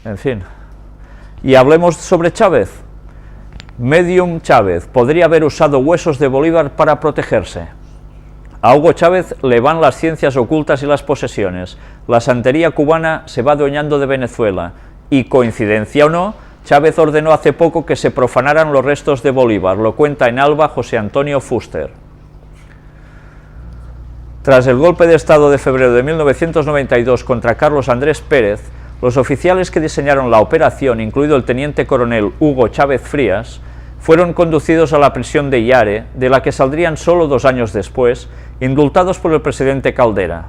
En fin. Y hablemos sobre Chávez. Medium Chávez podría haber usado huesos de Bolívar para protegerse. A Hugo Chávez le van las ciencias ocultas y las posesiones. La santería cubana se va adueñando de Venezuela. Y, coincidencia o no, Chávez ordenó hace poco que se profanaran los restos de Bolívar. Lo cuenta en Alba José Antonio Fuster. Tras el golpe de Estado de febrero de 1992 contra Carlos Andrés Pérez, los oficiales que diseñaron la operación, incluido el teniente coronel Hugo Chávez Frías, fueron conducidos a la prisión de Yare, de la que saldrían solo 2 años después, indultados por el presidente Caldera.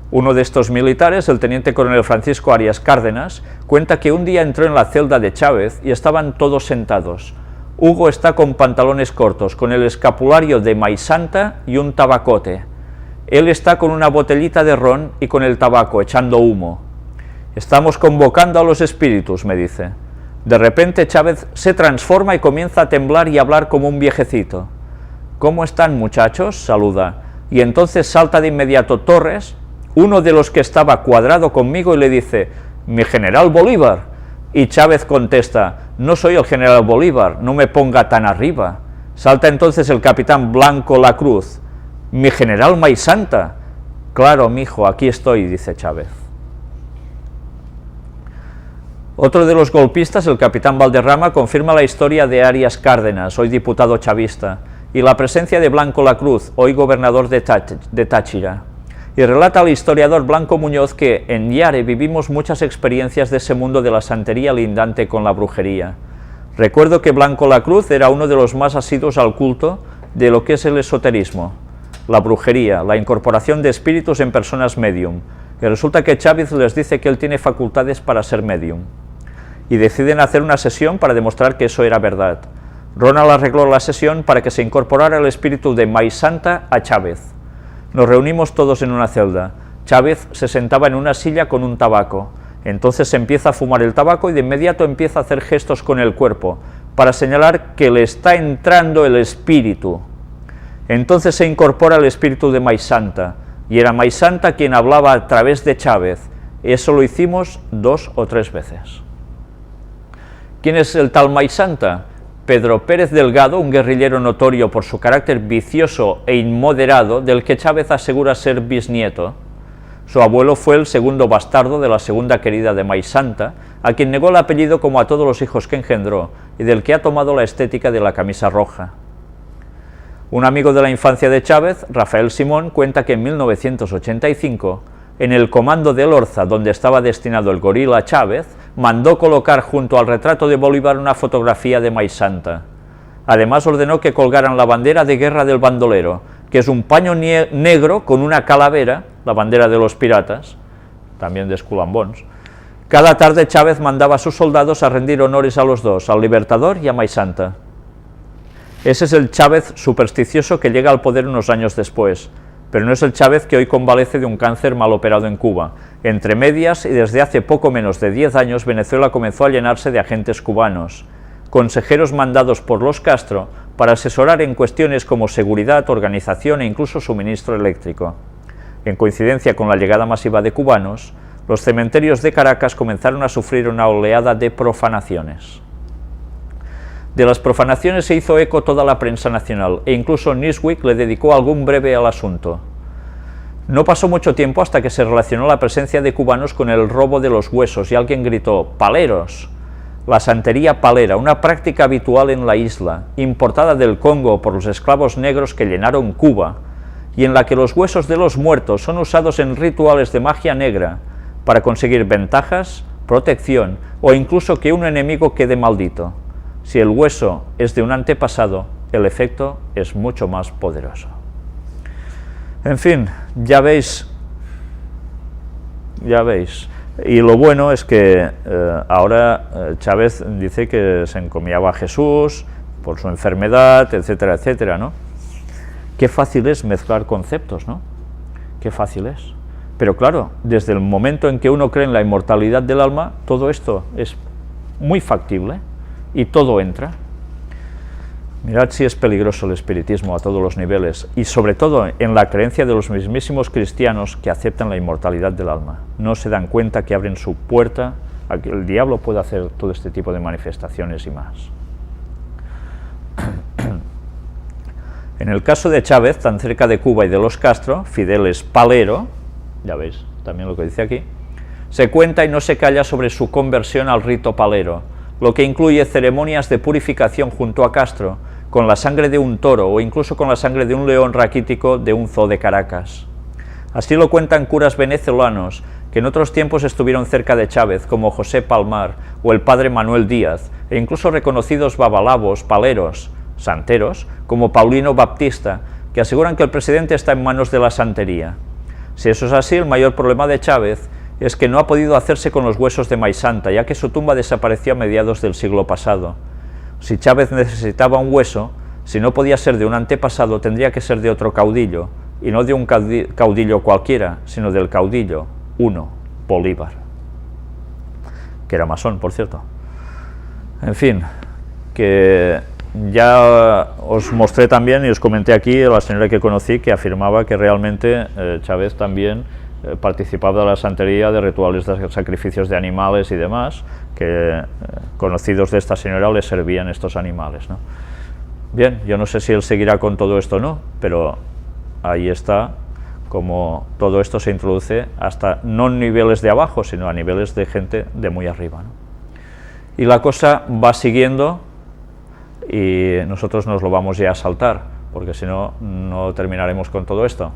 Uno de estos militares, el teniente coronel Francisco Arias Cárdenas, cuenta que un día entró en la celda de Chávez y estaban todos sentados. Hugo está con pantalones cortos, con el escapulario de Maisanta y un tabacote. Él está con una botellita de ron y con el tabaco, echando humo. Estamos convocando a los espíritus, me dice. De repente Chávez se transforma y comienza a temblar y a hablar como un viejecito. ¿Cómo están, muchachos?, saluda. Y entonces salta de inmediato Torres, uno de los que estaba cuadrado conmigo, y le dice: «Mi general Bolívar». Y Chávez contesta: «No soy el general Bolívar, no me ponga tan arriba». Salta entonces el capitán Blanco Lacruz: «Mi general Maisanta». «Claro, mijo, aquí estoy», dice Chávez. Otro de los golpistas, el capitán Valderrama, confirma la historia de Arias Cárdenas, hoy diputado chavista, y la presencia de Blanco Lacruz, hoy gobernador de Táchira. Y relata al historiador Blanco Muñoz que en Yare vivimos muchas experiencias de ese mundo de la santería lindante con la brujería. Recuerdo que Blanco Lacruz era uno de los más asiduos al culto de lo que es el esoterismo, la brujería, la incorporación de espíritus en personas medium, y resulta que Chávez les dice que él tiene facultades para ser medium. Y deciden hacer una sesión para demostrar que eso era verdad. Ronald arregló la sesión para que se incorporara el espíritu de Maisanta a Chávez. Nos reunimos todos en una celda. Chávez se sentaba en una silla con un tabaco. Entonces se empieza a fumar el tabaco y de inmediato empieza a hacer gestos con el cuerpo, para señalar que le está entrando el espíritu. Entonces se incorpora el espíritu de Maisanta, y era Maisanta quien hablaba a través de Chávez. Eso lo hicimos 2 o 3 veces. ¿Quién es el tal Maisanta? Pedro Pérez Delgado, un guerrillero notorio por su carácter vicioso e inmoderado, del que Chávez asegura ser bisnieto. Su abuelo fue el segundo bastardo de la segunda querida de Maisanta, a quien negó el apellido como a todos los hijos que engendró, y del que ha tomado la estética de la camisa roja. Un amigo de la infancia de Chávez, Rafael Simón, cuenta que en 1985, en el comando de Lorza, donde estaba destinado el gorila Chávez, mandó colocar junto al retrato de Bolívar una fotografía de Maisanta. Además ordenó que colgaran la bandera de guerra del bandolero, que es un paño negro con una calavera, la bandera de los piratas, también de Skull and Bones. Cada tarde Chávez mandaba a sus soldados a rendir honores a los dos, al Libertador y a Maisanta. Ese es el Chávez supersticioso que llega al poder unos años después, pero no es el Chávez que hoy convalece de un cáncer mal operado en Cuba. Entre medias, y desde hace poco menos de 10 años, Venezuela comenzó a llenarse de agentes cubanos, consejeros mandados por los Castro para asesorar en cuestiones como seguridad, organización e incluso suministro eléctrico. En coincidencia con la llegada masiva de cubanos, los cementerios de Caracas comenzaron a sufrir una oleada de profanaciones. De las profanaciones se hizo eco toda la prensa nacional, e incluso Newsweek le dedicó algún breve al asunto. No pasó mucho tiempo hasta que se relacionó la presencia de cubanos con el robo de los huesos, y alguien gritó: «¡Paleros!». La santería palera, una práctica habitual en la isla, importada del Congo por los esclavos negros que llenaron Cuba, y en la que los huesos de los muertos son usados en rituales de magia negra para conseguir ventajas, protección o incluso que un enemigo quede maldito. Si el hueso es de un antepasado, el efecto es mucho más poderoso. En fin, ya veis. Y lo bueno es que ahora Chávez dice que se encomiaba a Jesús por su enfermedad, etcétera, etcétera, ¿no? Qué fácil es mezclar conceptos, ¿no? Qué fácil es. Pero claro, desde el momento en que uno cree en la inmortalidad del alma, todo esto es muy factible. Y todo entra. Mirad si es peligroso el espiritismo a todos los niveles, y sobre todo en la creencia de los mismísimos cristianos que aceptan la inmortalidad del alma. No se dan cuenta que abren su puerta El diablo puede hacer todo este tipo de manifestaciones y más. En el caso de Chávez, tan cerca de Cuba y de los Castro, Fidel es palero, ya veis también lo que dice aquí, se cuenta y no se calla sobre su conversión al rito palero, lo que incluye ceremonias de purificación junto a Castro, con la sangre de un toro o incluso con la sangre de un león raquítico de un zoo de Caracas. Así lo cuentan curas venezolanos que en otros tiempos estuvieron cerca de Chávez, como José Palmar o el padre Manuel Díaz, e incluso reconocidos babalabos, paleros, santeros, como Paulino Baptista, que aseguran que el presidente está en manos de la santería. Si eso es así, el mayor problema de Chávez es que no ha podido hacerse con los huesos de Maisanta, ya que su tumba desapareció a mediados del siglo pasado. Si Chávez necesitaba un hueso, si no podía ser de un antepasado, tendría que ser de otro caudillo, y no de un caudillo cualquiera, sino del caudillo, Bolívar, que era masón, por cierto. En fin, que ya os mostré también y os comenté aquí a la señora que conocí que afirmaba que realmente Chávez también participaba de la santería, de rituales de sacrificios de animales y demás, que conocidos de esta señora le servían estos animales, ¿no? Bien, yo no sé si él seguirá con todo esto o no, pero ahí está como todo esto se introduce hasta no en niveles de abajo, sino a niveles de gente de muy arriba, ¿no? Y la cosa va siguiendo y nosotros nos lo vamos ya a saltar, porque si no, no terminaremos con todo esto.